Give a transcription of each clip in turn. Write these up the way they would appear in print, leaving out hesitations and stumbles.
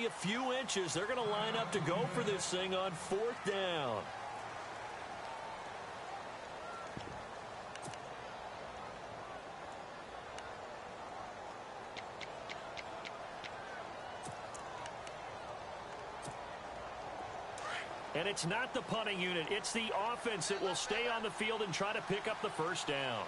a few inches. They're going to line up to go for this thing on 4th down. And it's not the punting unit. It's the offense that will stay on the field and try to pick up the first down.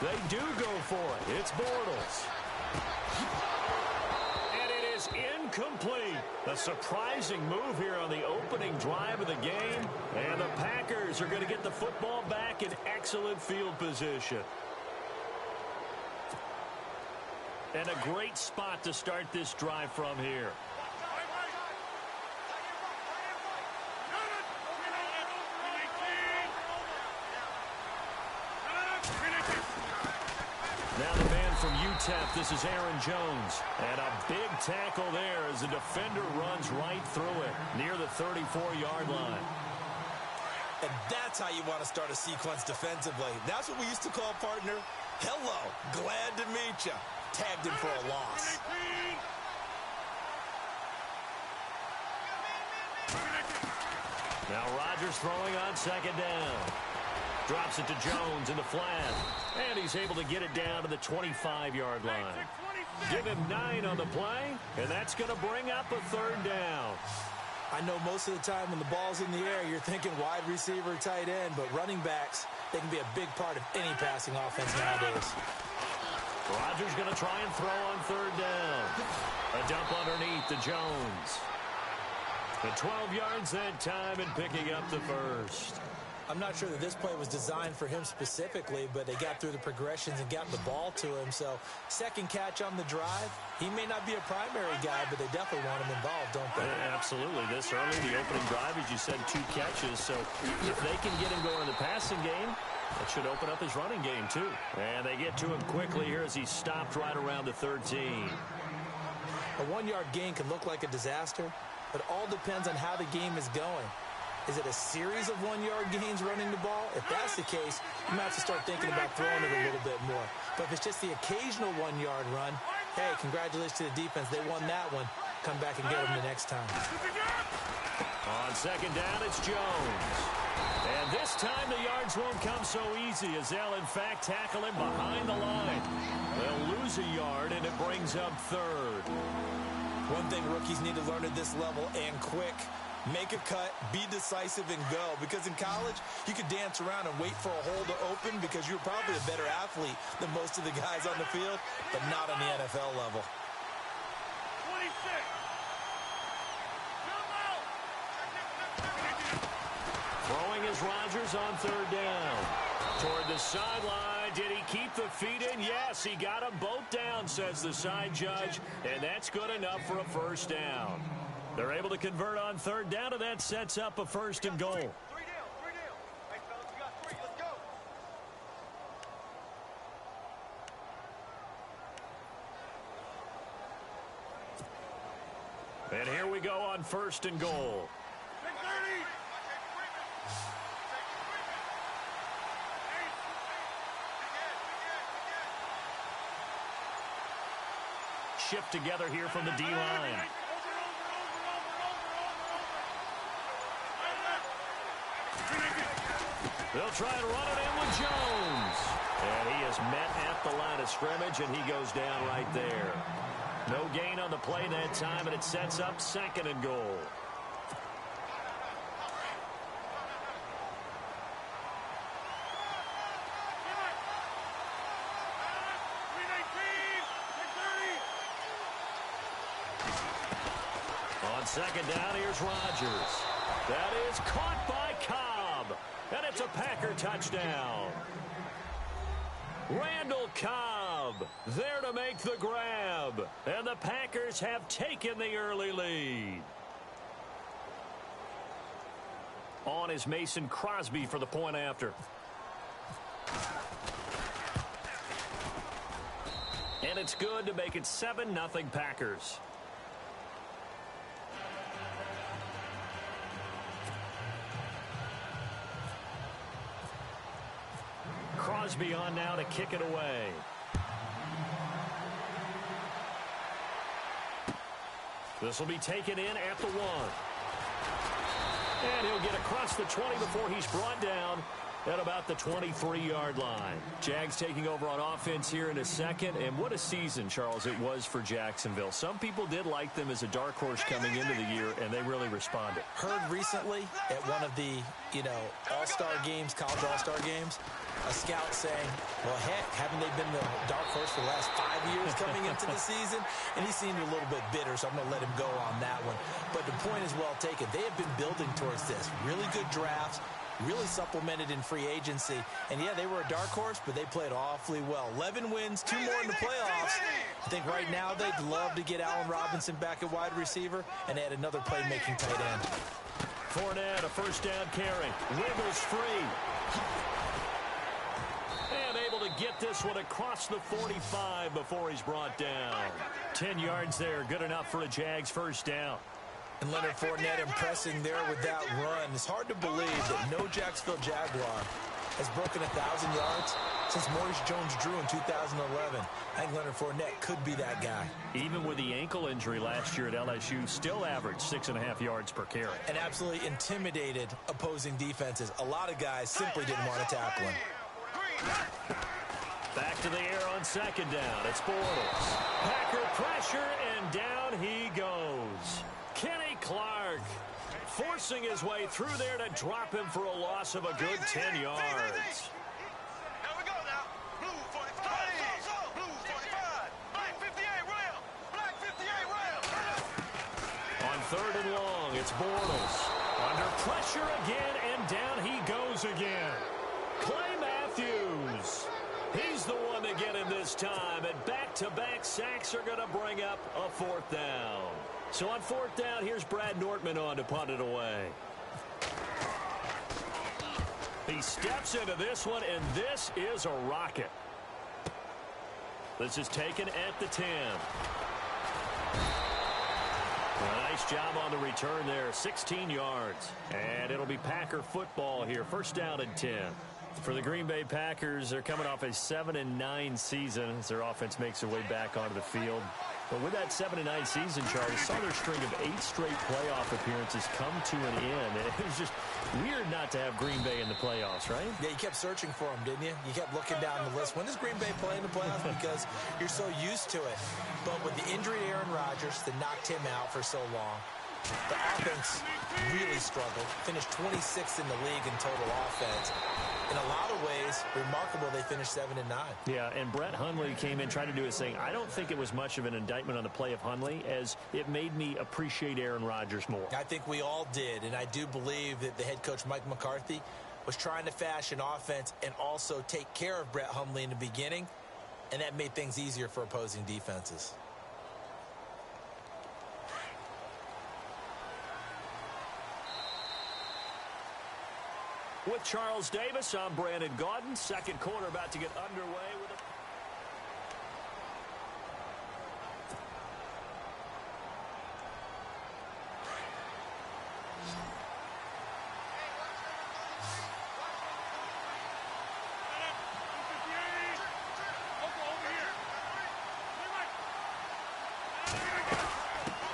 They do go for it. It's Bortles. And it is incomplete. A surprising move here on the opening drive of the game. And the Packers are going to get the football back in excellent field position. And a great spot to start this drive from here. Now the man from UTEP, this is Aaron Jones. And a big tackle there as the defender runs right through it near the 34-yard line. And that's how you want to start a sequence defensively. That's what we used to call, partner, hello, glad to meet you. Tagged him for a loss. Now Rodgers throwing on 2nd down. Drops it to Jones in the flat. And he's able to get it down to the 25-yard line. Give him 9 on the play, and that's going to bring up a 3rd down. I know most of the time when the ball's in the air, you're thinking wide receiver, tight end, but running backs, they can be a big part of any passing offense nowadays. Rodgers going to try and throw on 3rd down. A dump underneath to Jones. The 12 yards that time and picking up the first. I'm not sure that this play was designed for him specifically, but they got through the progressions and got the ball to him. So, second catch on the drive. He may not be a primary guy, but they definitely want him involved, don't they? Absolutely. This early, the opening drive, as you said, 2 catches. So, if they can get him going in the passing game, that should open up his running game, too. And they get to him quickly here as he stopped right around the 13. A 1-yard gain can look like a disaster, but it all depends on how the game is going. Is it a series of 1-yard gains running the ball? If that's the case, you might have to start thinking about throwing it a little bit more. But if it's just the occasional 1-yard run, hey, congratulations to the defense. They won that one. Come back and get them the next time. On 2nd down, it's Jones. And this time the yards won't come so easy as they'll, in fact, tackle him behind the line. They'll lose a yard, and it brings up 3rd. One thing rookies need to learn at this level, and quick, make a cut, be decisive, and go. Because in college, you could dance around and wait for a hole to open because you're probably a better athlete than most of the guys on the field, but not on the NFL level. 26. Throwing is Rodgers on 3rd down. Toward the sideline. Did he keep the feet in? Yes, he got them both down, says the side judge, and that's good enough for a 1st down. They're able to convert on 3rd down, and that sets up a 1st and goal. 3 down. Hey, fellas, we got 3. Let's go. And here we go on 1st and goal. Big 30. Shift together here from the D-line. They'll try and run it in with Jones. And he is met at the line of scrimmage, and he goes down right there. No gain on the play that time, and it sets up 2nd and goal. On 2nd down, here's Rodgers. That is caught by Cobb. And it's a Packer touchdown. Randall Cobb there to make the grab. And the Packers have taken the early lead. On is Mason Crosby for the point after. And it's good to make it 7-0 Packers. Crosby on now to kick it away. This will be taken in at the 1. And he'll get across the 20 before he's brought down at about the 23-yard line. Jags taking over on offense here in a second. And what a season, Charles, it was for Jacksonville. Some people did like them as a dark horse coming into the year, and they really responded. Heard recently at one of the, all-star games, college all-star games, a scout saying, well, heck, haven't they been the dark horse for the last 5 years coming into the season? And he seemed a little bit bitter, so I'm going to let him go on that one. But the point is well taken. They have been building towards this. Really good drafts, really supplemented in free agency. And, yeah, they were a dark horse, but they played awfully well. 11 wins, 2 more in the playoffs. I think right now they'd love to get Allen Robinson back at wide receiver and add another playmaking tight end. Fournette, a first down carry. Wiggles free. And able to get this one across the 45 before he's brought down. 10 yards there, good enough for a Jags first down. And Leonard Fournette impressing there with that run. It's hard to believe that no Jacksonville Jaguar has broken 1,000 yards since Maurice Jones-Drew in 2011. I think Leonard Fournette could be that guy. Even with the ankle injury last year at LSU, still averaged 6.5 yards per carry. And absolutely intimidated opposing defenses. A lot of guys simply didn't want to tackle him. Back to the air on second down. It's Bortles. Packer pressure, and down he goes. Kenny Clark forcing his way through there to drop him for a loss of a good 10 yards. Here we go now. Blue 45. Blue 45. Black 58 rail. Black 58 rail. On third and long, it's Bortles. Under pressure again, and down he goes again. Clay Matthews. He's the one to get him this time, and back-to-back sacks are going to bring up a fourth down. So on fourth down, here's Brad Nortman on to punt it away. He steps into this one, and this is a rocket. This is taken at the 10. A nice job on the return there, 16 yards. And it'll be Packer football here, first down and 10. For the Green Bay Packers, they're coming off a 7-9 season as their offense makes their way back onto the field. But with that 7-9 season, Charlie, saw their string of 8 straight playoff appearances come to an end. And it was just weird not to have Green Bay in the playoffs, right? Yeah, you kept searching for them, didn't you? You kept looking down the list. When does Green Bay play in the playoffs? Because you're so used to it. But with the injury to Aaron Rodgers that knocked him out for so long, the offense really struggled. Finished 26th in the league in total offense. In a lot of ways, remarkable they finished 7-9. Yeah, and Brett Hundley came in trying to do his thing. I don't think it was much of an indictment on the play of Hundley, as it made me appreciate Aaron Rodgers more. I think we all did, and I do believe that the head coach, Mike McCarthy, was trying to fashion offense and also take care of Brett Hundley in the beginning, and that made things easier for opposing defenses. With Charles Davis, I'm Brandon Gaudin. Second quarter about to get underway with a...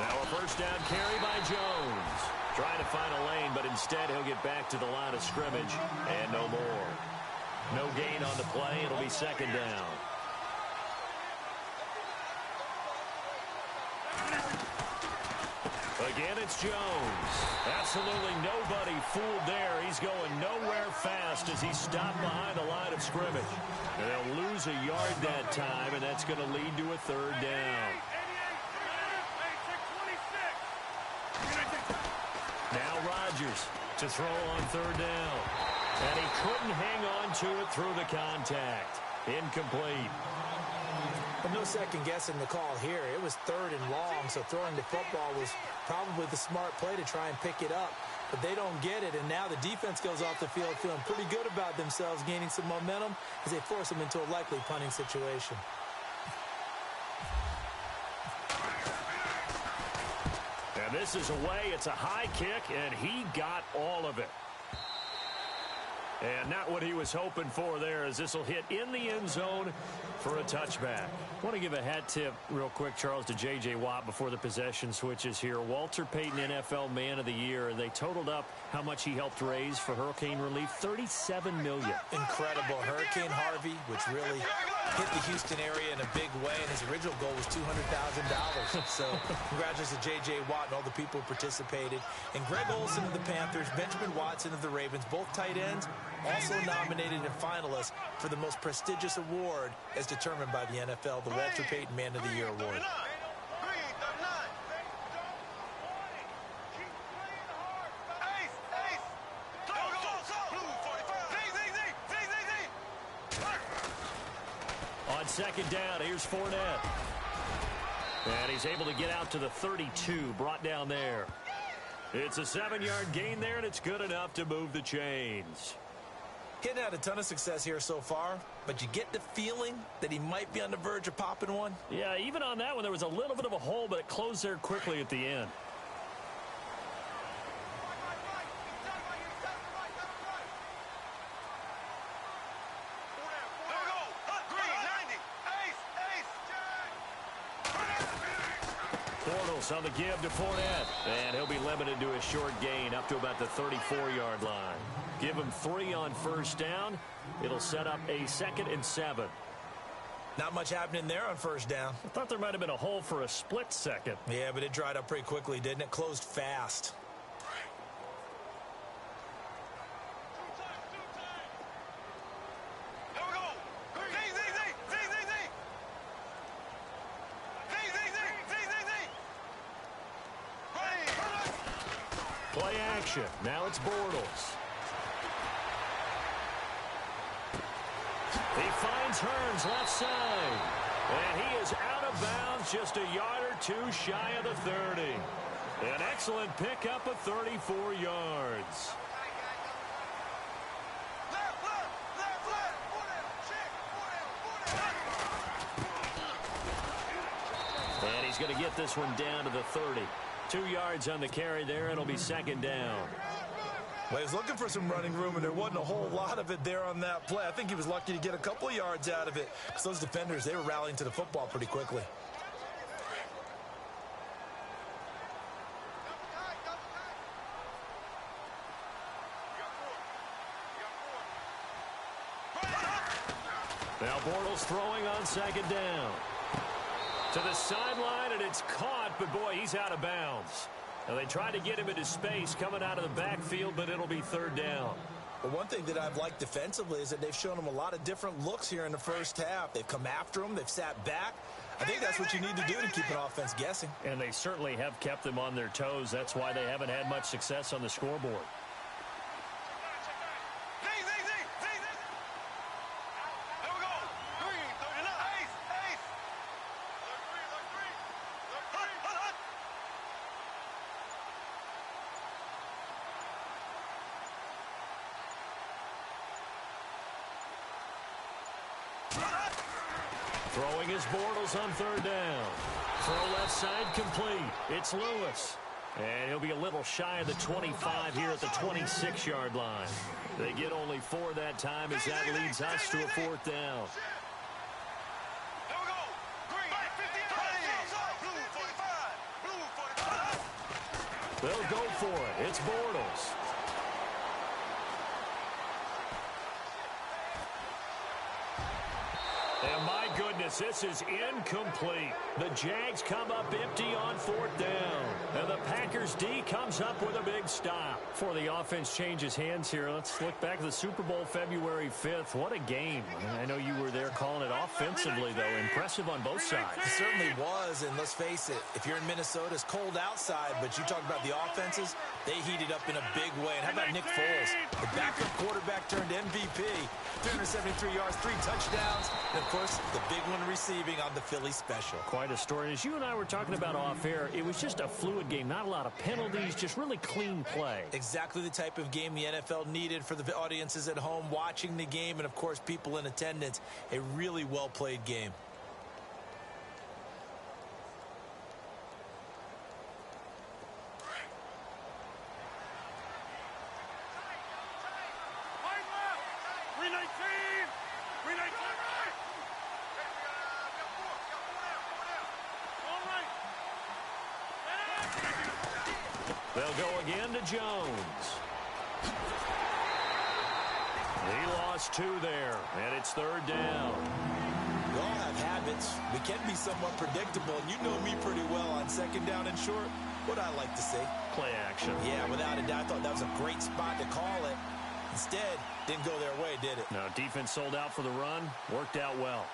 Now a first down carry by Jones. Trying to find a lane, but instead he'll get back to the line of scrimmage and no more. No gain on the play. It'll be second down. Again, it's Jones. Absolutely nobody fooled there. He's going nowhere fast as he's stopped behind the line of scrimmage. And they'll lose a yard that time, and that's going to lead to a third down. Now Rodgers to throw on third down. And he couldn't hang on to it through the contact. Incomplete. But no second guessing the call here. It was third and long, so throwing the football was probably the smart play to try and pick it up. But they don't get it, and now the defense goes off the field feeling pretty good about themselves, gaining some momentum as they force them into a likely punting situation. And this is away. It's a high kick, and he got all of it. And not what he was hoping for there, as this will hit in the end zone for a touchback. I want to give a hat tip real quick, Charles, to J.J. Watt before the possession switches here. Walter Payton, NFL Man of the Year. They totaled up how much he helped raise for hurricane relief, $37 million. Incredible. Hurricane Harvey, which really hit the Houston area in a big way, and his original goal was $200,000. So congratulations to J.J. Watt and all the people who participated. And Greg Olsen of the Panthers, Benjamin Watson of the Ravens, both tight ends, also nominated and finalists for the most prestigious award as determined by the NFL, the Walter Payton Man of the Year Award. On second down, here's Fournette. And he's able to get out to the 32, brought down there. It's a 7-yard gain there, and it's good enough to move the chains. Getting had a ton of success here so far, but you get the feeling that he might be on the verge of popping one. Yeah, even on that one, there was a little bit of a hole, but it closed there quickly at the end. On the give to Fournette, and he'll be limited to a short gain up to about the 34-yard line. Give him 3 on first down. It'll set up a 2nd and 7. Not much happening there on first down. I thought there might have been a hole for a split second. Yeah, but it dried up pretty quickly, didn't it? Closed fast. Play action. Now it's Bortles. He finds Hearns left side. And he is out of bounds just a yard or two shy of the 30. An excellent pickup of 34 yards. And he's going to get this one down to the 30. 2 yards on the carry there. It'll be 2nd down. Well, he was looking for some running room, and there wasn't a whole lot of it there on that play. I think he was lucky to get a couple of yards out of it, because those defenders, they were rallying to the football pretty quickly. Now Bortles throwing on 2nd down. To the sideline, and it's caught, but boy, he's out of bounds. Now they tried to get him into space coming out of the backfield, but it'll be 3rd down. But one thing that I've liked defensively is that they've shown him a lot of different looks here in the first half. They've come after him. They've sat back. I think that's what you need to do to keep an offense guessing. And they certainly have kept them on their toes. That's why they haven't had much success on the scoreboard. Throwing his Bortles on 3rd down. Throw left side complete. It's Lewis. And he'll be a little shy of the 25 here at the 26-yard line. They get only 4 that time as that leads us to a 4th down. They'll go for it. It's Bortles. And my goodness, this is incomplete. The Jags come up empty on 4th down. And the Packers D comes up with a big stop. Before the offense changes hands here, let's look back at the Super Bowl February 5th. What a game. I know you were there calling it offensively, though. Impressive on both sides. It certainly was, and let's face it, if you're in Minnesota, it's cold outside, but you talk about the offenses, they heated up in a big way. And how about Nick Foles? The backup quarterback turned MVP. 373 yards, 3 touchdowns, and, of course, the big one receiving on the Philly special. Quite a story. As you and I were talking about off air, it was just a fluid game. Not a lot of penalties, just really clean play. Exactly the type of game the NFL needed for the audiences at home watching the game and, of course, people in attendance. A really well-played game. They'll go again to Jones. He lost 2 there, and it's 3rd down. We all have habits. We can be somewhat predictable, and you know me pretty well on 2nd down and short. What I like to see. Play action. Yeah, without a doubt. I thought that was a great spot to call it. Instead, didn't go their way, did it? No, defense sold out for the run. Worked out well.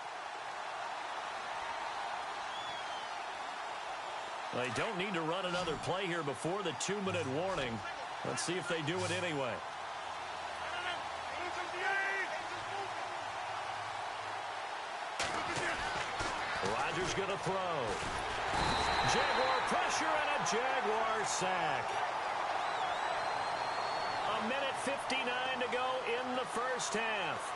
They don't need to run another play here before the 2-minute warning. Let's see if they do it anyway. Rodgers going to throw. Jaguar pressure and a Jaguar sack. 1:59 to go in the first half.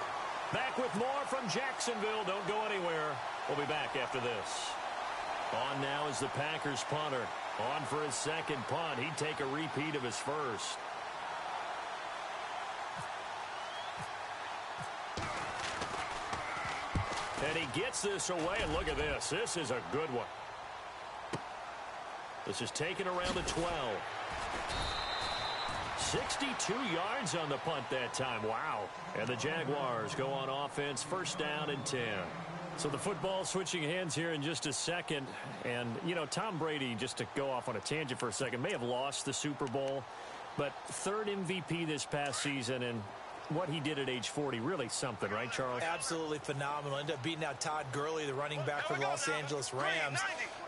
Back with more from Jacksonville. Don't go anywhere. We'll be back after this. On now is the Packers punter. On for his 2nd punt. He'd take a repeat of his first. And he gets this away, and look at this. This is a good one. This is taken around the 12. 62 yards on the punt that time. Wow. And the Jaguars go on offense, 1st down and 10. So the football switching hands here in just a second. And, you know, Tom Brady, just to go off on a tangent for a second, may have lost the Super Bowl, but 3rd MVP this past season, and what he did at age 40, really something, right, Charles? Absolutely phenomenal. Ended up beating out Todd Gurley, the running back for the Los Angeles Rams.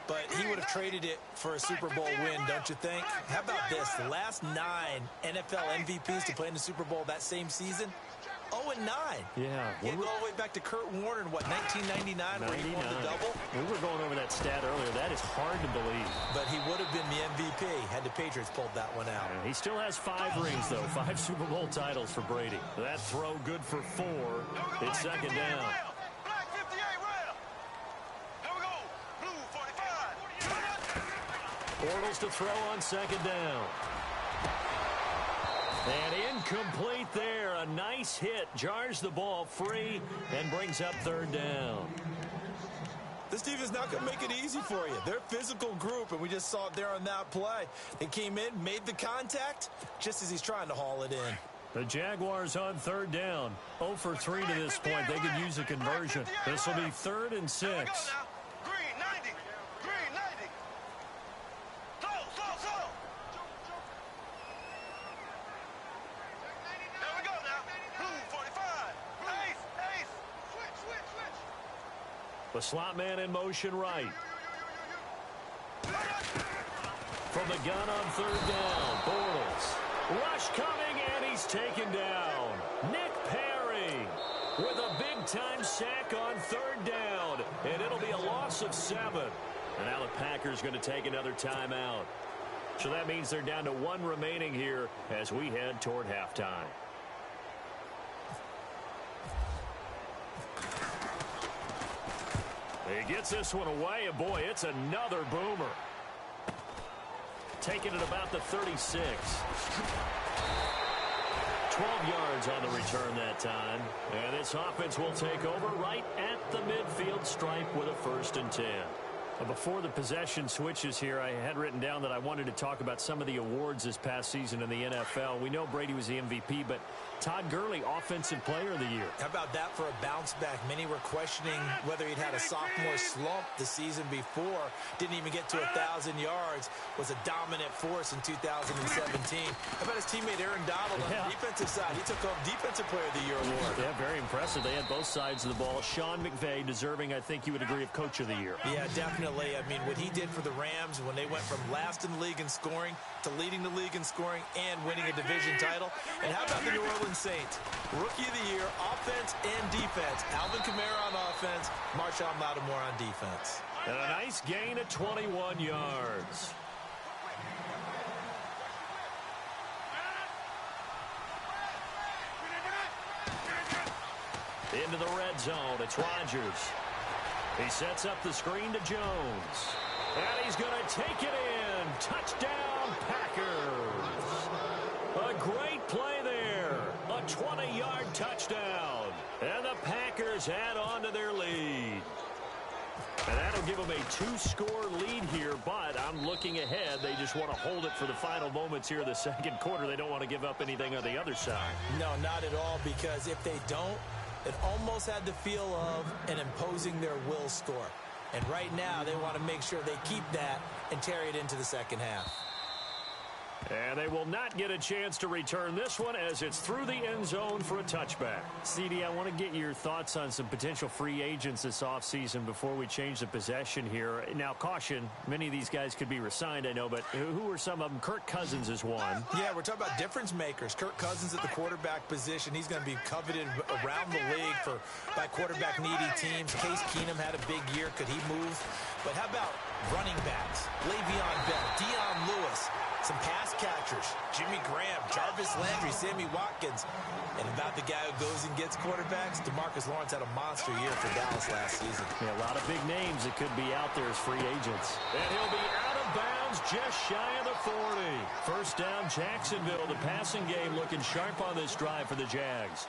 But he would have traded it for a Super Bowl win, don't you think? How about this? The last 9 NFL MVPs to play in the Super Bowl that same season, 0-9. Yeah. You go all the way back to Kurt Warner in, what, 1999 where he won the double? We were going over that stat earlier. That is hard to believe. But he would have been the MVP had the Patriots pulled that one out. Yeah, he still has 5 rings, though. 5 Super Bowl titles for Brady. That throw good for 4. It's 2nd down. Black 58 rail. Here we go. Blue 45. Bortles to throw on 2nd down. And incomplete there. A nice hit. Jars the ball free and brings up 3rd down. This defense is not going to make it easy for you. They're a physical group, and we just saw it there on that play. They came in, made the contact, just as he's trying to haul it in. The Jaguars on 3rd down. 0 for 3 to this point. They could use a conversion. This will be 3rd and 6. Green 90. Green 90. Slow. There we go now. Blue 45. Ace. Switch. The slot man in motion right. From the gun on 3rd down. Bortles. Rush coming, and he's taken down. Nick Perry with a big-time sack on 3rd down. And it'll be a loss of 7. And now the Packers going to take another timeout. So that means they're down to 1 remaining here as we head toward halftime. He gets this one away, and boy, it's another boomer. Taking it about the 36. 12 yards on the return that time. And this offense will take over right at the midfield stripe with a 1st and 10. Before the possession switches here, I had written down that I wanted to talk about some of the awards this past season in the NFL. We know Brady was the MVP, but Todd Gurley, Offensive Player of the Year. How about that for a bounce back? Many were questioning whether he'd had a sophomore slump the season before. Didn't even get to 1,000 yards. Was a dominant force in 2017. How about his teammate Aaron Donald on the defensive side? He took home Defensive Player of the Year award. Yeah, very impressive. They had both sides of the ball. Sean McVay deserving, I think you would agree, of Coach of the Year. Yeah, definitely. I mean, what he did for the Rams when they went from last in the league in scoring to leading the league in scoring and winning a division title. And how about the New Orleans Saints? Rookie of the Year, offense and defense. Alvin Kamara on offense, Marshawn Lattimore on defense. And a nice gain of 21 yards. Into the red zone. It's Rodgers. He sets up the screen to Jones. And he's going to take it in. Touchdown, Packers. A great play there. A 20-yard touchdown. And the Packers add on to their lead. And that'll give them them a 2-score lead here, but I'm looking ahead. They just want to hold it for the final moments here in the second quarter. They don't want to give up anything on the other side. No, not at all, because if they don't, it almost had the feel of an imposing their will score. And right now, they want to make sure they keep that and carry it into the second half. And they will not get a chance to return this one as it's through the end zone for a touchback. CD, I want to get your thoughts on some potential free agents this offseason before we change the possession here. Now, caution, many of these guys could be re-signed, I know, but who are some of them? Kirk Cousins is one. Yeah, we're talking about difference makers. Kirk Cousins at the quarterback position. He's going to be coveted around the league by quarterback-needy teams. Case Keenum had a big year. Could he move? But how about running backs? Le'Veon Bell, Dion Lewis, some pass catchers, Jimmy Graham, Jarvis Landry, Sammy Watkins. And about the guy who goes and gets quarterbacks, DeMarcus Lawrence had a monster year for Dallas last season. Yeah, a lot of big names that could be out there as free agents. And he'll be out of bounds just shy of the 40. First down, Jacksonville. The passing game looking sharp on this drive for the Jags.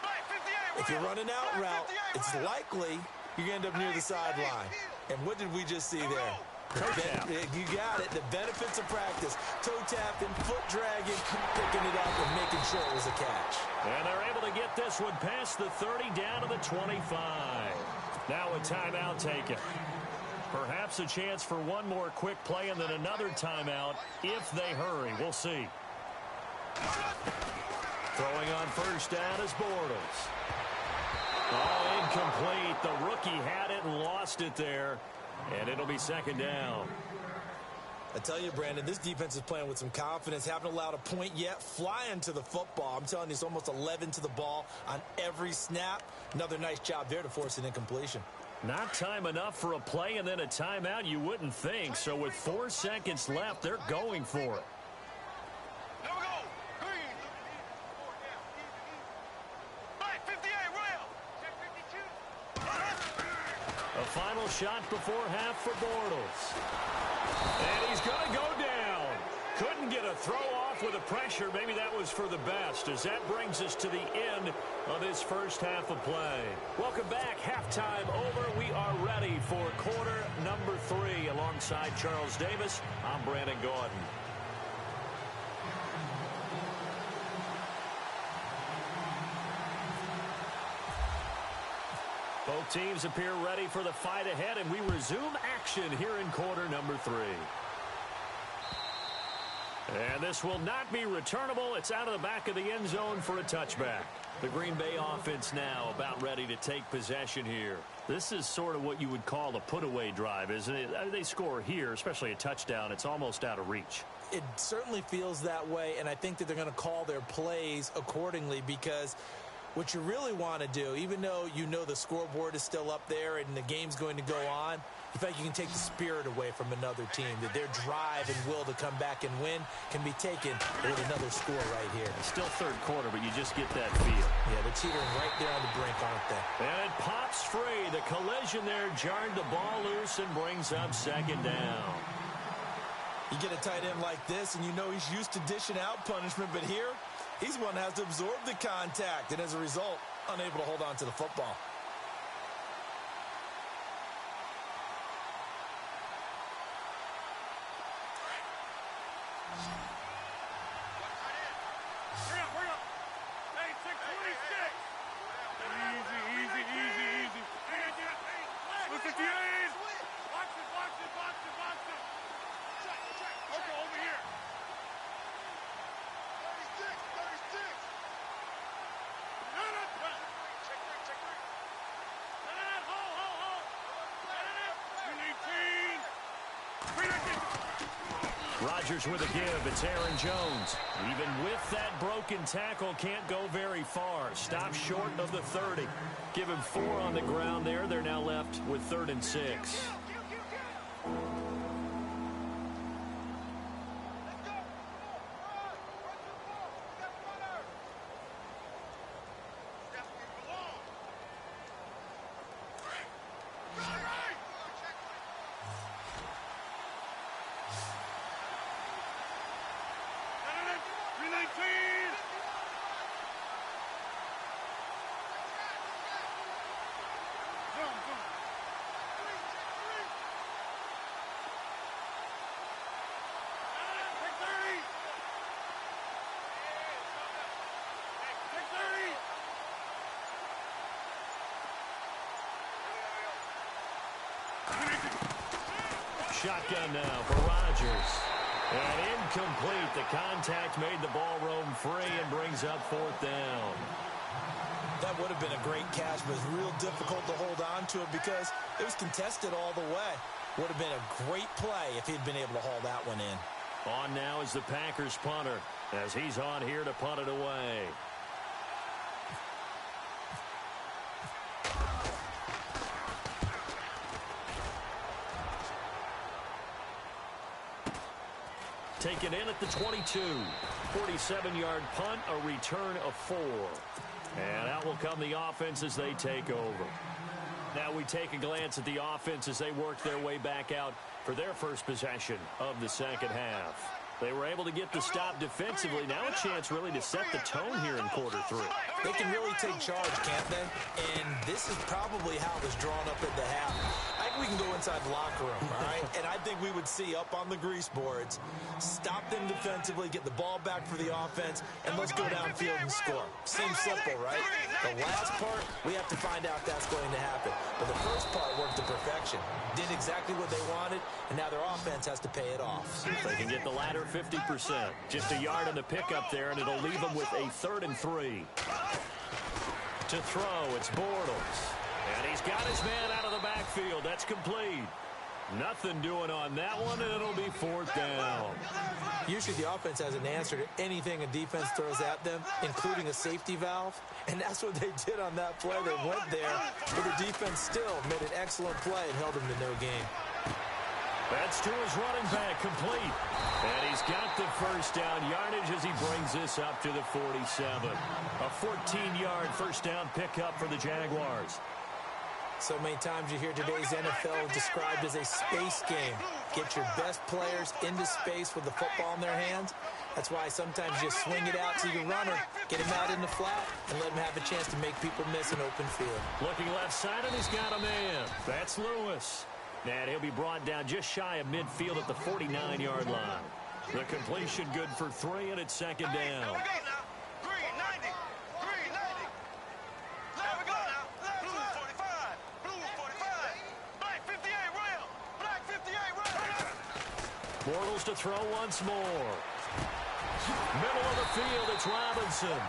If you're running out route, it's likely you're going to end up near the sideline. And what did we just see there? You got it. The benefits of practice. Toe tapping, foot dragging, picking it up and making sure it was a catch. And they're able to get this one past the 30 down to the 25. Now a timeout taken. Perhaps a chance for one more quick play and then another timeout if they hurry. We'll see. Throwing on first down is Bortles. Oh, incomplete. The rookie had it and lost it there. And it'll be second down. I tell you, Brandon, this defense is playing with some confidence. Haven't allowed a point yet. Flying to the football. I'm telling you, it's almost 11 to the ball on every snap. Another nice job there to force an incompletion. Not time enough for a play and then a timeout, you wouldn't think. So with 4 seconds left, they're going for it. A final shot before half for Bortles. And he's going to go down. Couldn't get a throw off with the pressure. Maybe that was for the best, as that brings us to the end of this first half of play. Welcome back. Halftime over. We are ready for quarter number 3. Alongside Charles Davis, I'm Brandon Gordon. Both teams appear ready for the fight ahead, and we resume action here in quarter number 3. And this will not be returnable. It's out of the back of the end zone for a touchback. The Green Bay offense now about ready to take possession here. This is sort of what you would call a put-away drive, isn't it? They score here, especially a touchdown. It's almost out of reach. It certainly feels that way, and I think that they're going to call their plays accordingly, because what you really want to do, even though you know the scoreboard is still up there and the game's going to go on, you think you can take the spirit away from another team, that their drive and will to come back and win can be taken with another score right here. It's still third quarter, but you just get that feel. Yeah, they're teetering right there on the brink, aren't they? And it pops free. The collision there jarred the ball loose and brings up second down. You get a tight end like this, and you know he's used to dishing out punishment, but here, he's one that has to absorb the contact, and as a result, unable to hold on to the football. Rodgers with a give. It's Aaron Jones. Even with that broken tackle, can't go very far. Stop short of the 30. Give him 4 on the ground there. They're now left with 3rd and 6. shotgun now for Rodgers. And incomplete. The contact made the ball roam free and brings up 4th down. That would have been a great catch, but it's real difficult to hold on to it because it was contested all the way. Would have been a great play if he'd been able to haul that one in. On now is the Packers punter as he's on here to punt it away. Taken in at the 22. 47-yard punt, a return of 4. And out will come the offense as they take over. Now we take a glance at the offense as they work their way back out for their first possession of the second half. They were able to get the stop defensively. Now a chance really to set the tone here in quarter 3. They can really take charge, can't they? And this is probably how it was drawn up at the half. I think we can go inside the locker room, all right? And I think we would see up on the grease boards, stop them defensively, get the ball back for the offense, and let's go downfield and score. Seems simple, right? The last part, we have to find out if that's going to happen. But the first part worked to perfection. Did exactly what they wanted, and now their offense has to pay it off. See if they can get the latter 50%. Just a yard on the pickup there, and it'll leave them with a 3rd and 3. To throw, it's Bortles. And he's got his man out of the backfield. That's complete. Nothing doing on that one, and it'll be 4th down. Usually the offense has an answer to anything a defense throws at them, including a safety valve. And that's what they did on that play. They went there, but the defense still made an excellent play and held them to no gain. That's to his running back, complete. And he's got the first down yardage as he brings this up to the 47. A 14-yard first down pickup for the Jaguars. So many times you hear today's NFL described as a space game. Get your best players into space with the football in their hands. That's why sometimes you just swing it out to your runner, get him out in the flat, and let him have a chance to make people miss an open field. Looking left side, and he's got a man. That's Lewis. And he'll be brought down just shy of midfield at the 49-yard line. The completion good for 3, and it's 2nd down. Green 90. Green 90. There we go now. Blue 45. Blue 45. Black 58 rail. Black 58 rail. Bortles to throw once more. Middle of the field, it's Robinson.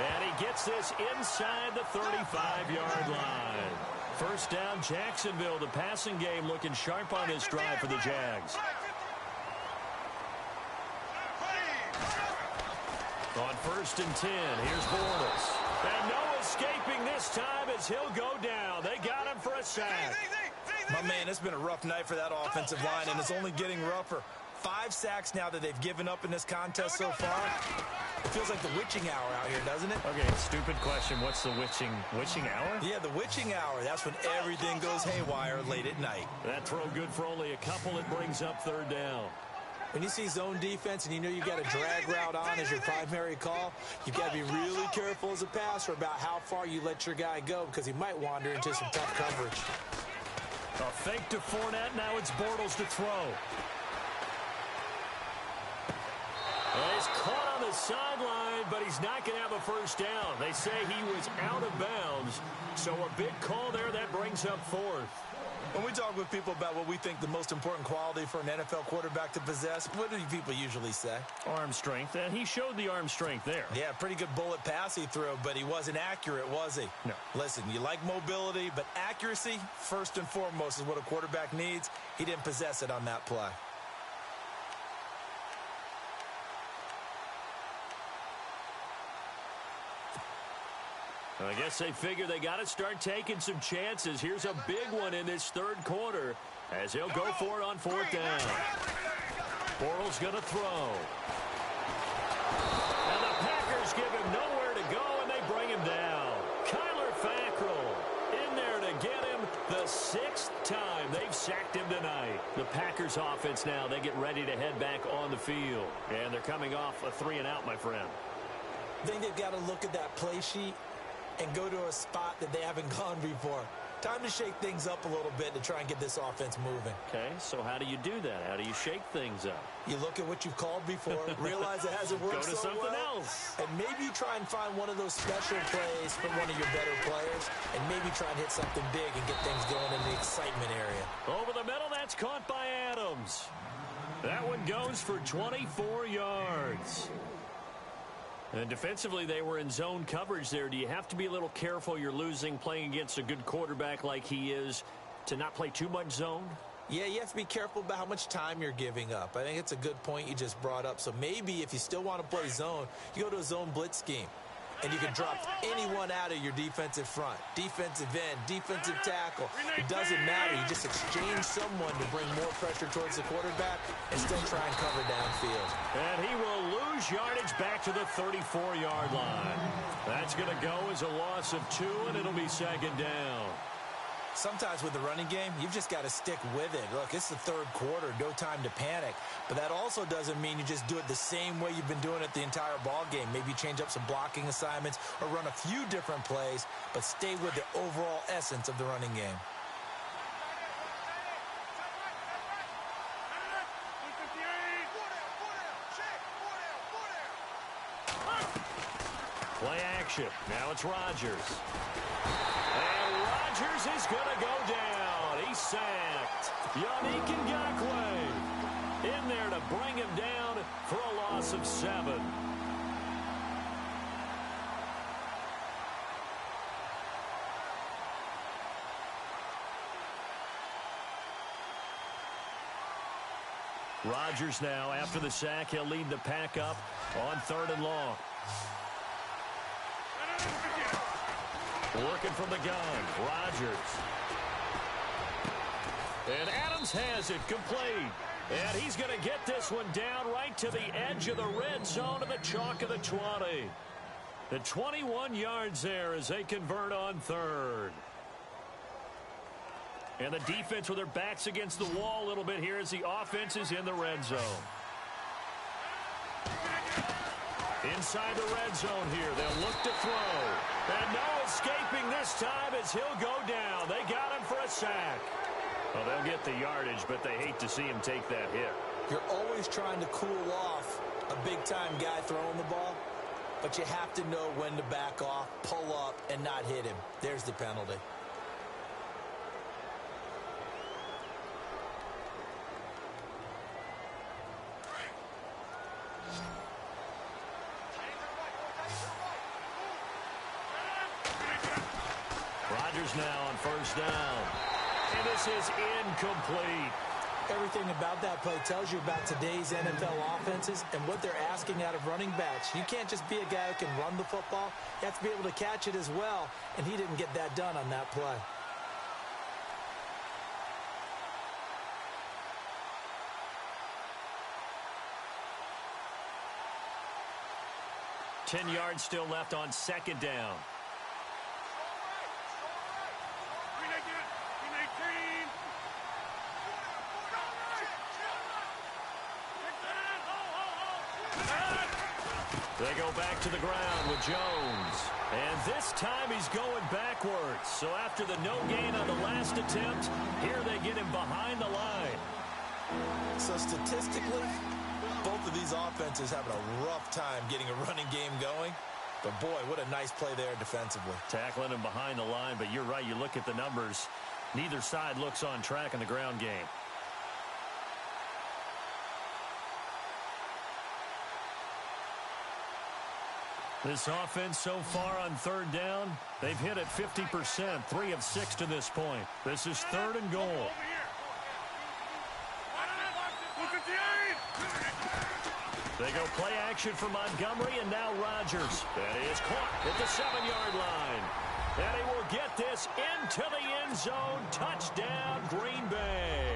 And he gets this inside the 35-yard line. First down, Jacksonville. The passing game looking sharp on this drive for the Jags. On 1st and 10, here's Bortles. And no escaping this time as he'll go down. They got him for a sack. My man, it's been a rough night for that offensive line, and it's only getting rougher. 5 sacks now that they've given up in this contest so far. It feels like the witching hour out here, doesn't it? Okay, stupid question. What's the witching hour? Yeah, the witching hour. That's when everything goes haywire late at night. That throw good for only a couple. It brings up 3rd down. When you see zone defense and you know you've got a drag route on as your primary call, you've got to be really careful as a passer about how far you let your guy go because he might wander into some tough coverage. A fake to Fournette. Now it's Bortles to throw. And he's caught on the sideline, but he's not going to have a first down. They say he was out of bounds, so a big call there. That brings up 4th. When we talk with people about what we think the most important quality for an NFL quarterback to possess, what do people usually say? Arm strength, and he showed the arm strength there. Yeah, pretty good bullet pass he threw, but he wasn't accurate, was he? No. Listen, you like mobility, but accuracy, first and foremost, is what a quarterback needs. He didn't possess it on that play. I guess they figure they got to start taking some chances. Here's a big one in this 3rd quarter as he'll go for it on 4th down. Bortles going to throw. And the Packers give him nowhere to go, and they bring him down. Kyler Fackrell in there to get him the 6th time they've sacked him tonight. The Packers offense now, they get ready to head back on the field. And they're coming off a 3-and-out, my friend. I think they've got to look at that play sheet and go to a spot that they haven't gone before. Time to shake things up a little bit to try and get this offense moving. Okay, so how do you do that? How do you shake things up? You look at what you've called before, realize it hasn't worked Go to so something well, else. and maybe you try and find one of those special plays from one of your better players, and maybe try and hit something big and get things going in the excitement area. Over the middle, that's caught by Adams. That one goes for 24 yards. And defensively, they were in zone coverage there. Do you have to be a little careful? You're losing playing against a good quarterback like he is to not play too much zone? Yeah, you have to be careful about how much time you're giving up. I think it's a good point you just brought up. So maybe if you still want to play zone, you go to a zone blitz scheme. And you can drop anyone out of your defensive front. Defensive end, defensive tackle. It doesn't matter. You just exchange someone to bring more pressure towards the quarterback and still try and cover downfield. And he will lose yardage back to the 34-yard line. That's going to go as a loss of 2, and it'll be second down. Sometimes with the running game, you've just got to stick with it. Look, it's the third quarter, no time to panic. But that also doesn't mean you just do it the same way you've been doing it the entire ball game. Maybe change up some blocking assignments or run a few different plays, but stay with the overall essence of the running game. Play action. Now it's Rodgers. And Rodgers is going to go down. He's sacked. Yannick Ngakoue in there to bring him down for a loss of 7. Rodgers now, after the sack, he'll lead the pack up on 3rd and long. Working from the gun, Rodgers. And Adams has it complete. And he's going to get this one down right to the edge of the red zone of the chalk of the 20. The 21 yards there as they convert on 3rd. And the defense with their backs against the wall a little bit here as the offense is in the red zone. Inside the red zone here, they'll look to throw. And no escaping this time as he'll go down. They got him for a sack. Well, they'll get the yardage, but they hate to see him take that hit. You're always trying to cool off a big-time guy throwing the ball, but you have to know when to back off, pull up, and not hit him. There's the penalty. Rodgers now on 1st down. And this is incomplete. Everything about that play tells you about today's NFL offenses and what they're asking out of running backs. You can't just be a guy who can run the football. You have to be able to catch it as well, and he didn't get that done on that play. Ten yards still left on 2nd down. They go back to the ground with Jones. And this time he's going backwards. So after the no gain on the last attempt, here they get him behind the line. So statistically, both of these offenses having a rough time getting a running game going. But boy, what a nice play there defensively. Tackling him behind the line, but you're right, you look at the numbers. Neither side looks on track in the ground game. This offense so far on 3rd down, they've hit it 50%, 3 of 6 to this point. This is 3rd and goal. They go play action for Montgomery, and now Rodgers. That is caught at the 7-yard line. And he will get this into the end zone. Touchdown, Green Bay.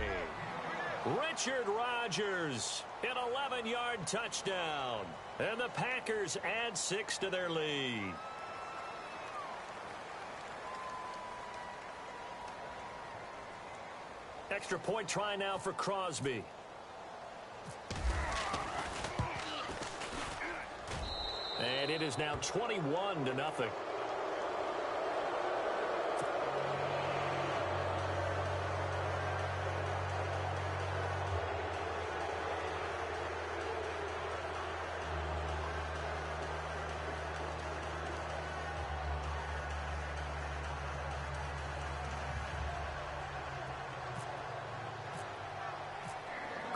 Richard Rodgers, an 11-yard touchdown. And the Packers add 6 to their lead. Extra point try now for Crosby. And it is now 21-0.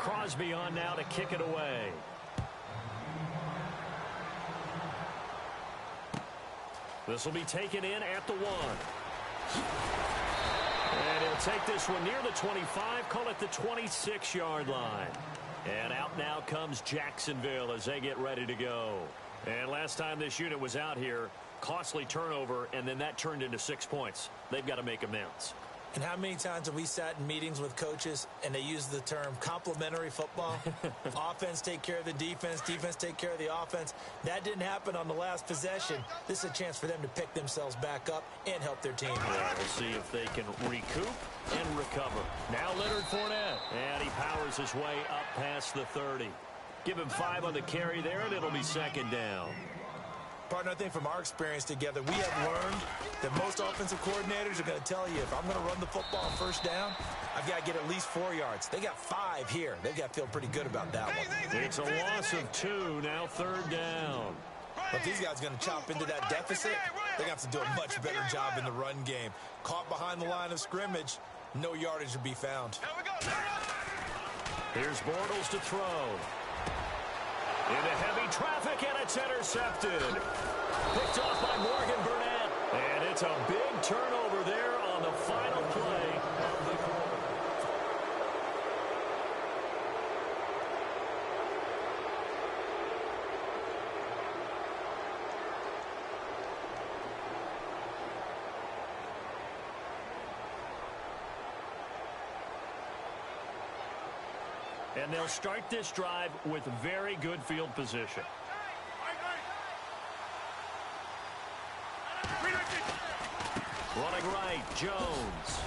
Crosby on now to kick it away. This will be taken in at the 1. And he'll take this one near the 25, call it the 26-yard line. And out now comes Jacksonville as they get ready to go. And last time this unit was out here, costly turnover, and then that turned into 6 points. They've got to make amends. And how many times have we sat in meetings with coaches and they use the term complementary football? Offense take care of the defense, defense take care of the offense. That didn't happen on the last possession. This is a chance for them to pick themselves back up and help their team. Yeah, we'll see if they can recoup and recover. Now Leonard Fournette, and he powers his way up past the 30. Give him 5 on the carry there, and it'll be 2nd down. Partner, I think from our experience together, we have learned that most offensive coordinators are going to tell you, if I'm going to run the football on 1st down, I've got to get at least 4 yards. They got 5 here. They've got to feel pretty good about that one. It's a loss of 2, now 3rd down. But these guys are going to chop into that deficit. They're going to have to do a much better job in the run game. Caught behind the line of scrimmage, no yardage to be found. Here's Bortles to throw. Into heavy traffic, and it's intercepted. Picked off by Morgan Burnett. And it's a big turnover there on the final play of the quarter. And they'll start this drive with very good field position. Running right, Jones.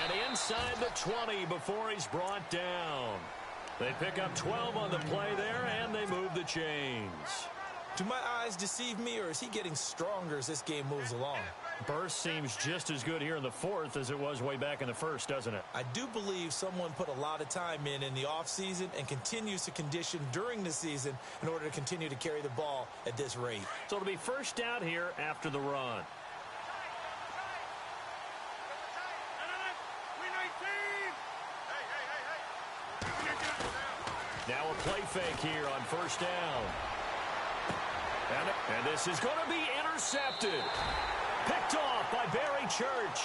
And inside the 20 before he's brought down. They pick up 12 on the play there, and they move the chains. Do my eyes deceive me, or is he getting stronger as this game moves along? Burst seems just as good here in the 4th as it was way back in the 1st, doesn't it? I do believe someone put a lot of time in the offseason and continues to condition during the season in order to continue to carry the ball at this rate. So it'll be 1st down here after the run. Now a play fake here on 1st down. And this is going to be intercepted. Picked off by Barry Church.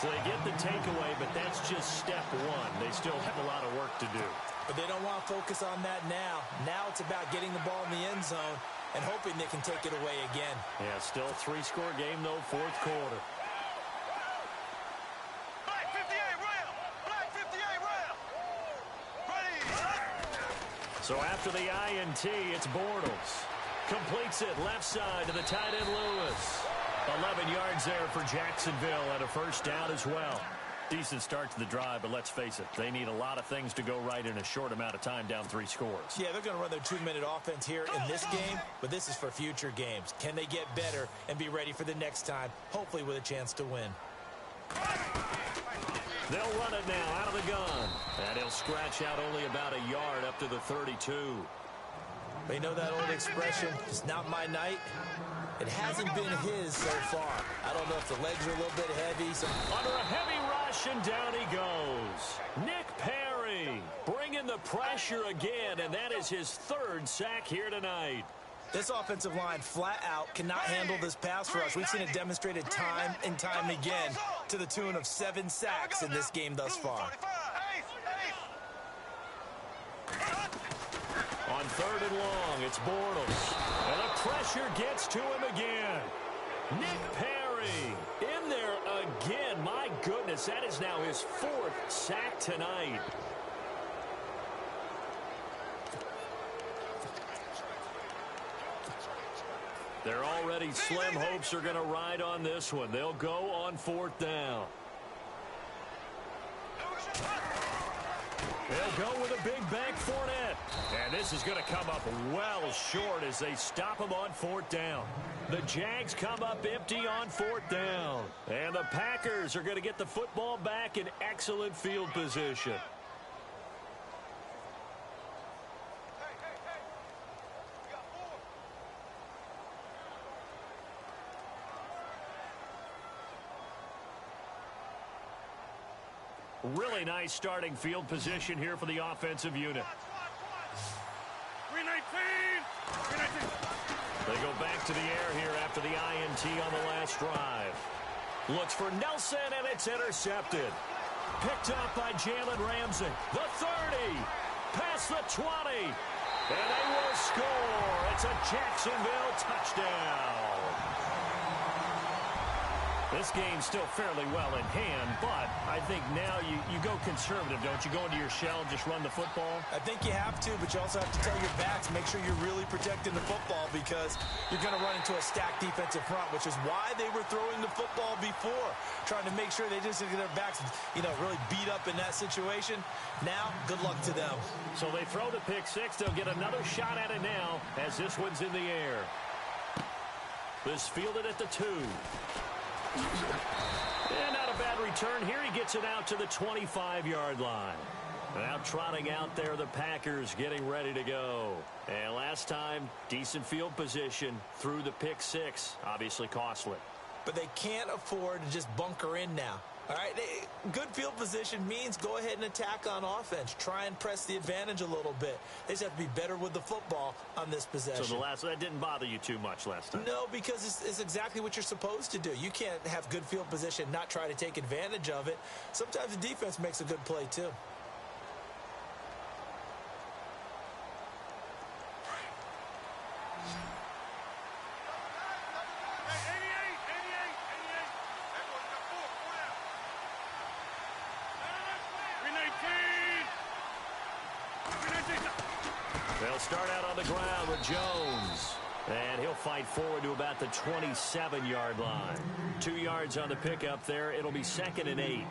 So they get the takeaway, but that's just step 1. They still have a lot of work to do. But they don't want to focus on that now. Now it's about getting the ball in the end zone and hoping they can take it away again. Yeah, still a 3-score game, though, 4th quarter. Black 58 rail! Black 58 rail! Ready! So after the INT, it's Bortles. Completes it left side to the tight end Lewis. 11 yards there for Jacksonville and a 1st down as well. Decent start to the drive, but let's face it, they need a lot of things to go right in a short amount of time, down 3 scores. Yeah, they're going to run their 2-minute offense here in this game, but this is for future games. Can they get better and be ready for the next time, hopefully with a chance to win? They'll run it now out of the gun. And he'll scratch out only about a yard up to the 32. They know that old expression, it's not my night. It hasn't been his so far. I don't know if the legs are a little bit heavy. Under a heavy rush, and down he goes. Nick Perry bringing the pressure again, and that is his 3rd sack here tonight. This offensive line flat out cannot handle this pass rush. We've seen it demonstrated time and time again to the tune of 7 sacks in this game thus far. On 3rd and long, it's Bortles. And the pressure gets to him again. Nick Perry in there again. My goodness, that is now his 4th sack tonight. They're already slim hopes are going to ride on this one. They'll go on 4th down. They'll go with a big bank Fournette. And this is going to come up well short as they stop him on 4th down. The Jags come up empty on 4th down. And the Packers are going to get the football back in excellent field position. Really nice starting field position here for the offensive unit. 319! 319! They go back to the air here after the INT on the last drive. Looks for Nelson, and it's intercepted. Picked up by Jalen Ramsey. The 30. Past the 20. And they will score. It's a Jacksonville touchdown. This game's still fairly well in hand, but I think now you go conservative, don't you? Go into your shell and just run the football? I think you have to, but you also have to tell your backs, make sure you're really protecting the football because you're going to run into a stacked defensive front, which is why they were throwing the football before, trying to make sure they just get their backs, really beat up in that situation. Now, good luck to them. So they throw the pick six. They'll get another shot at it now as this one's in the air. This fielded at the 2. And not a bad return here. He gets it out to the 25-yard line. Now trotting out there, the Packers getting ready to go. And last time, decent field position through the pick six. Obviously costly. But they can't afford to just bunker in now. All right, good field position means go ahead and attack on offense. Try and press the advantage a little bit. They just have to be better with the football on this possession. So that didn't bother you too much last time? No, because it's exactly what you're supposed to do. You can't have good field position, not try to take advantage of it. Sometimes the defense makes a good play, too. They'll start out on the ground with Jones. And he'll fight forward to about the 27-yard line. 2 yards on the pickup there. It'll be 2nd and 8.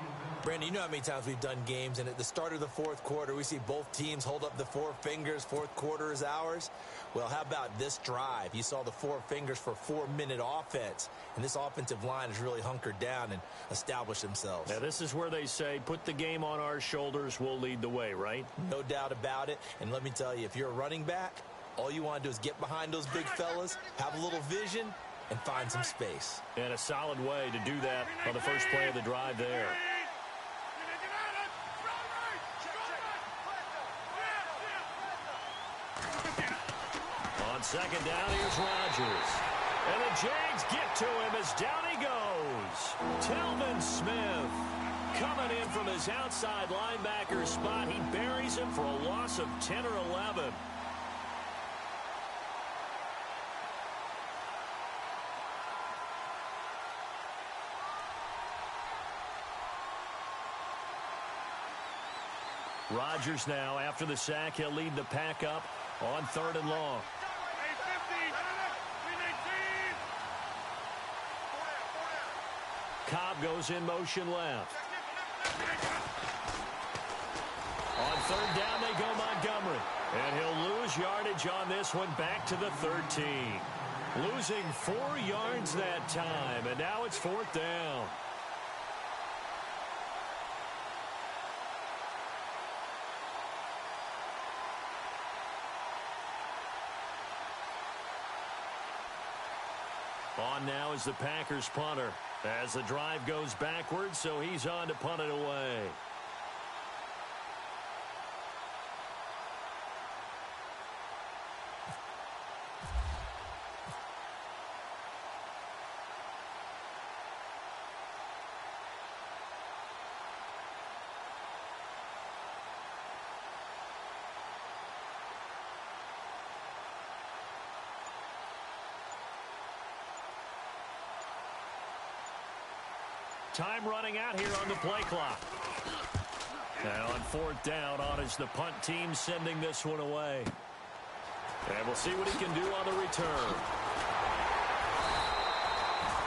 Brandon, you know how many times we've done games, and at the start of the fourth quarter, we see both teams hold up the 4 fingers, fourth quarter is ours. Well, how about this drive? You saw the 4 fingers for 4-minute offense, and this offensive line has really hunkered down and established themselves. Now, this is where they say, put the game on our shoulders, we'll lead the way, right? No doubt about it, and let me tell you, if you're a running back, all you want to do is get behind those big fellas, have a little vision, and find some space. And a solid way to do that on the first play of the drive there. On second down, here's Rodgers. And the Jags get to him as down he goes. Telvin Smith coming in from his outside linebacker spot. He buries him for a loss of 10 or 11. Rodgers now, after the sack, he'll lead the pack up on 3rd and long. Cobb goes in motion left. On 3rd down, they go Montgomery. And he'll lose yardage on this one back to the 13. Losing 4 yards that time, and now it's 4th down. On now is the Packers punter as the drive goes backwards, so he's on to punt it away. Time running out here on the play clock. Now on 4th down, on is the punt team sending this one away. And we'll see what he can do on the return.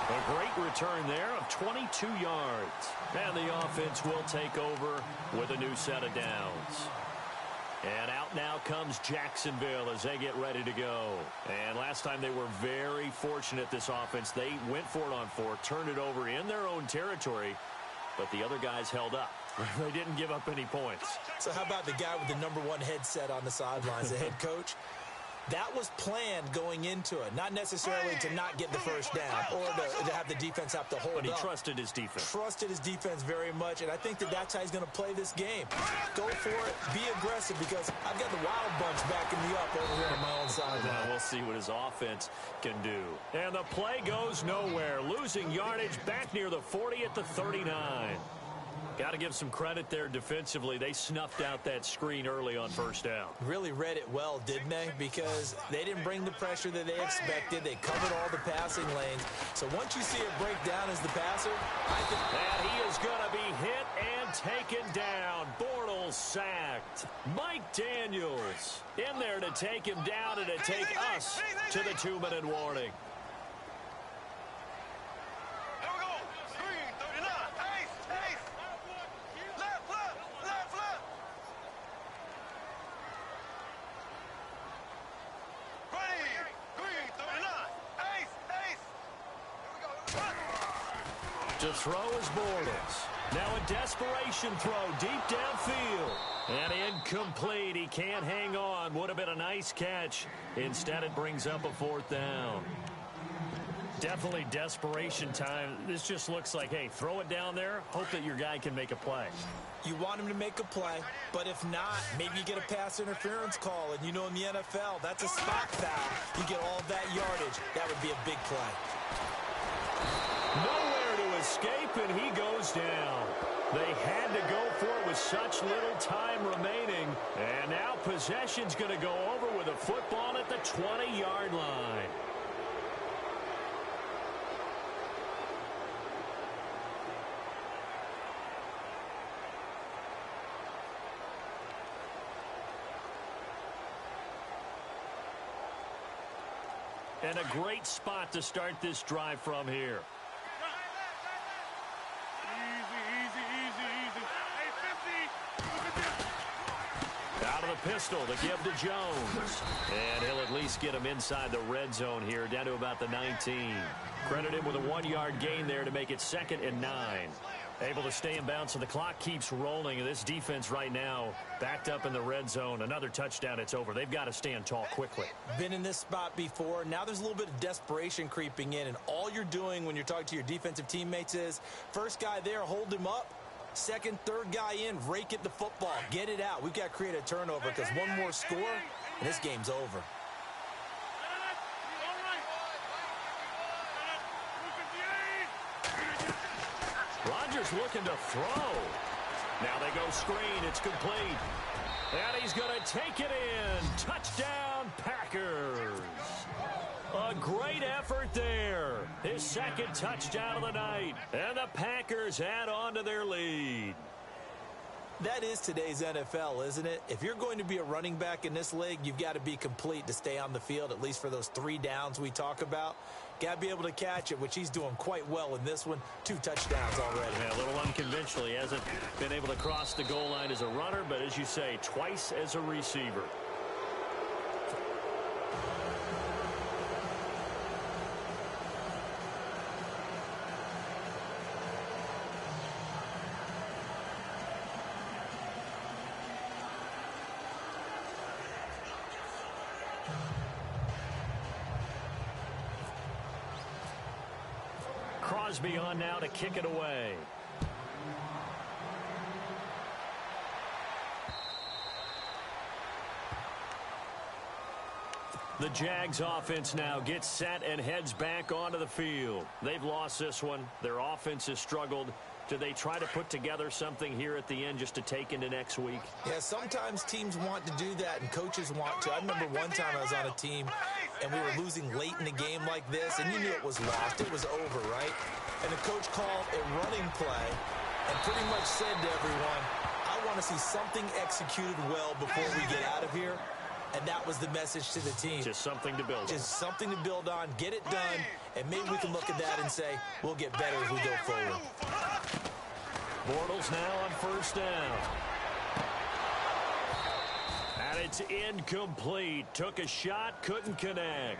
A great return there of 22 yards. And the offense will take over with a new set of downs. And out now comes Jacksonville as they get ready to go. And last time they were very fortunate, this offense. They went for it on 4, turned it over in their own territory, but the other guys held up. They didn't give up any points. So how about the guy with the #1 headset on the sidelines, the head coach? That was planned going into it, not necessarily to not get the first down or to have the defense have to hold up. But he trusted his defense. Trusted his defense very much, and I think that's how he's going to play this game. Go for it, be aggressive, because I've got the wild bunch backing me up over here on my own sideline. Now we'll see what his offense can do. And the play goes nowhere, losing yardage back near the 40 at the 39. Got to give some credit there defensively. They snuffed out that screen early on first down. Really read it well, didn't they? Because they didn't bring the pressure that they expected. They covered all the passing lanes. So once you see it break down as the passer, I think... And he is going to be hit and taken down. Bortles sacked. Mike Daniels in there to take him down and to take us to the 2-minute warning. To throw is Bortles. Now a desperation throw deep downfield. And incomplete. He can't hang on. Would have been a nice catch. Instead, it brings up a 4th down. Definitely desperation time. This just looks like, hey, throw it down there. Hope that your guy can make a play. You want him to make a play, but if not, maybe you get a pass interference call. And you know in the NFL, that's a spot foul. You get all that yardage. That would be a big play. Nowhere to escape, and he goes down. They had to go for it with such little time remaining. And now possession's going to go over with a football at the 20-yard line. And a great spot to start this drive from here. Out of the pistol to give to Jones. And he'll at least get him inside the red zone here, down to about the 19. Credit him with a 1-yard gain there to make it 2nd and 9. Able to stay in bounds, so the clock keeps rolling. And this defense right now backed up in the red zone. Another touchdown, it's over. They've got to stand tall quickly. Been in this spot before. Now there's a little bit of desperation creeping in. And all you're doing when you're talking to your defensive teammates is, first guy there, hold him up. Second, third guy in, rake at the football. Get it out. We've got to create a turnover because one more score, and this game's over. Rodgers looking to throw. Now they go screen. It's complete. And he's going to take it in. Touchdown, Packers. A great effort there. His 2nd touchdown of the night. And the Packers add on to their lead. That is today's NFL, isn't it? If you're going to be a running back in this league, you've got to be complete to stay on the field, at least for those 3 downs we talk about. Got to be able to catch it, which he's doing quite well in this one. 2 touchdowns already. Yeah, a little unconventional. He hasn't been able to cross the goal line as a runner, but as you say, twice as a receiver. Crosby on now to kick it away. The Jags offense now gets set and heads back onto the field. They've lost this one. Their offense has struggled. Do they try to put together something here at the end just to take into next week? Yeah, sometimes teams want to do that and coaches want to. I remember one time I was on a team and we were losing late in the game like this, and you knew it was lost. It was over, right? And the coach called a running play and pretty much said to everyone, I want to see something executed well before we get out of here. And that was the message to the team. Just something to build on. Just something to build on, get it done, and maybe we can look at that and say, we'll get better as we go forward. Bortles now on first down. And it's incomplete. Took a shot, couldn't connect.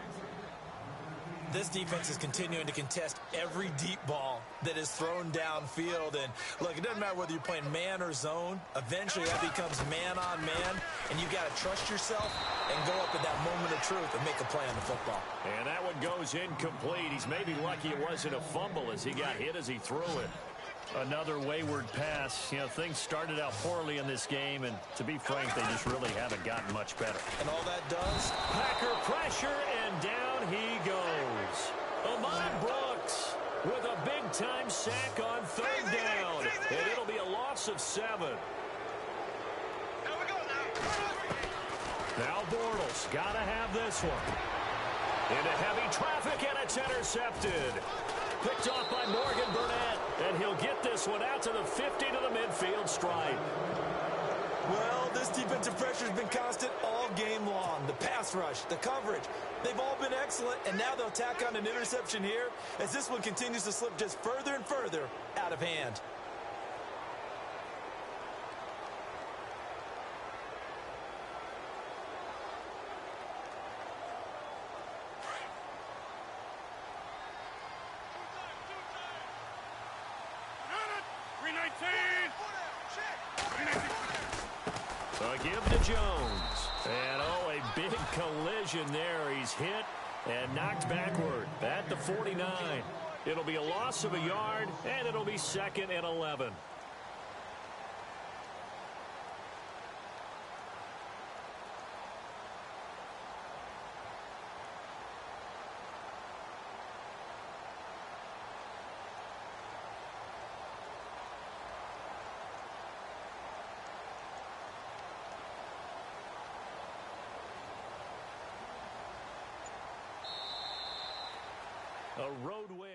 This defense is continuing to contest every deep ball that is thrown downfield. And, look, it doesn't matter whether you're playing man or zone. Eventually, that becomes man-on-man, and you've got to trust yourself and go up at that moment of truth and make a play on the football. And that one goes incomplete. He's maybe lucky it wasn't a fumble as he got hit as he threw it. Another wayward pass. You know, things started out poorly in this game, and to be frank, they just really haven't gotten much better. And all that does? Packer pressure, and down he goes. Ahmad Brooks with a big-time sack on third down, and it'll be a loss of 7. There we go now. Now Bortles got to have this one. Into heavy traffic, and it's intercepted. Picked off by Morgan Burnett, and he'll get this one out to the 50 to the midfield stripe. Well, this defensive pressure has been constant all game long. The pass rush, the coverage, they've all been excellent, and now they'll tack on an interception here as this one continues to slip just further and further out of hand. A give to Jones. And, oh, a big collision there. He's hit and knocked backward at the 49. It'll be a loss of a yard, and it'll be 2nd and 11. A road win.